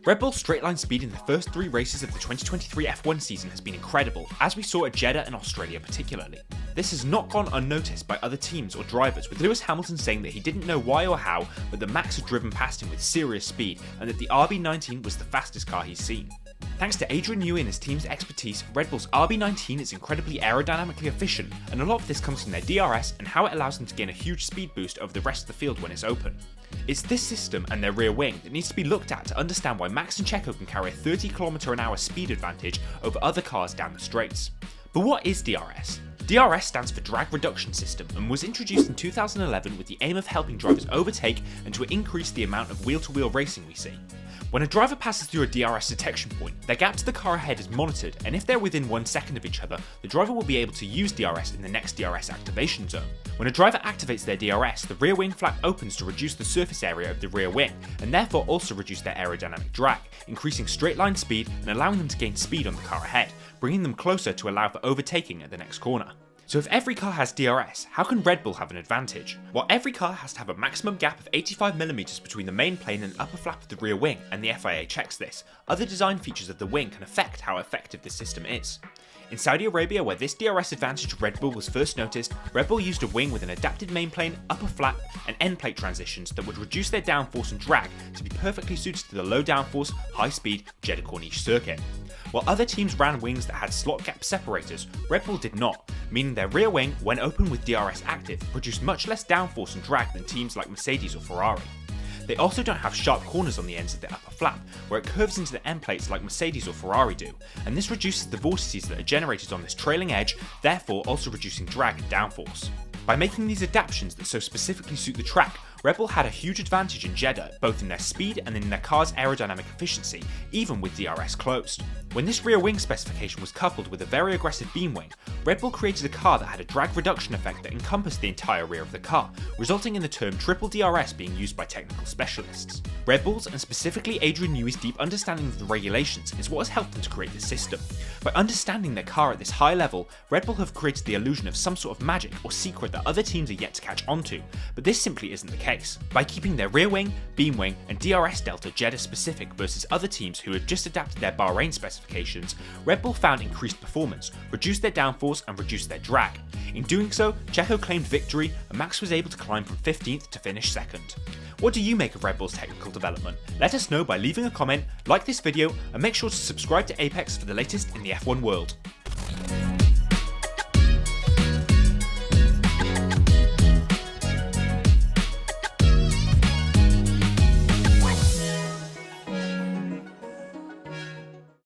Red Bull's straight-line speed in the first 3 races of the 2023 F1 season has been incredible, as we saw at Jeddah and Australia particularly. This has not gone unnoticed by other teams or drivers, with Lewis Hamilton saying that he didn't know why or how, but that Max had driven past him with serious speed, and that the RB19 was the fastest car he's seen. Thanks to Adrian Newey and his team's expertise, Red Bull's RB19 is incredibly aerodynamically efficient, and a lot of this comes from their DRS and how it allows them to gain a huge speed boost over the rest of the field when it's open. It's this system and their rear wing that needs to be looked at to understand why Max and Checo can carry a 30km/h speed advantage over other cars down the straights. But what is DRS? DRS stands for Drag Reduction System and was introduced in 2011 with the aim of helping drivers overtake and to increase the amount of wheel-to-wheel racing we see. When a driver passes through a DRS detection point, their gap to the car ahead is monitored, and if they're within 1 second of each other, the driver will be able to use DRS in the next DRS activation zone. When a driver activates their DRS, the rear wing flap opens to reduce the surface area of the rear wing, and therefore also reduce their aerodynamic drag, increasing straight line speed and allowing them to gain speed on the car ahead, bringing them closer to allow for overtaking at the next corner. So if every car has DRS, how can Red Bull have an advantage? Well, every car has to have a maximum gap of 85mm between the main plane and upper flap of the rear wing, and the FIA checks this. Other design features of the wing can affect how effective this system is. In Saudi Arabia, where this DRS advantage of Red Bull was first noticed, Red Bull used a wing with an adapted main plane, upper flap, and end plate transitions that would reduce their downforce and drag to be perfectly suited to the low downforce, high speed Jeddah Corniche circuit. While other teams ran wings that had slot gap separators, Red Bull did not, meaning their rear wing, when open with DRS active, produced much less downforce and drag than teams like Mercedes or Ferrari. They also don't have sharp corners on the ends of the upper flap, where it curves into the end plates like Mercedes or Ferrari do, and this reduces the vortices that are generated on this trailing edge, therefore also reducing drag and downforce. By making these adaptations that so specifically suit the track, Red Bull had a huge advantage in Jeddah, both in their speed and in their car's aerodynamic efficiency, even with DRS closed. When this rear wing specification was coupled with a very aggressive beam wing, Red Bull created a car that had a drag reduction effect that encompassed the entire rear of the car, resulting in the term triple DRS being used by technical specialists. Red Bull's, and specifically Adrian Newey's deep understanding of the regulations, is what has helped them to create this system. By understanding their car at this high level, Red Bull have created the illusion of some sort of magic or secret that other teams are yet to catch onto, but this simply isn't the case. By keeping their rear wing, beam wing, and DRS delta Jeddah specific versus other teams who had just adapted their Bahrain specifications, Red Bull found increased performance, reduced their downforce, and reduced their drag. In doing so, Checo claimed victory, and Max was able to climb from 15th to finish 2nd. What do you make of Red Bull's technical development? Let us know by leaving a comment, like this video, and make sure to subscribe to Apex for the latest in the F1 world.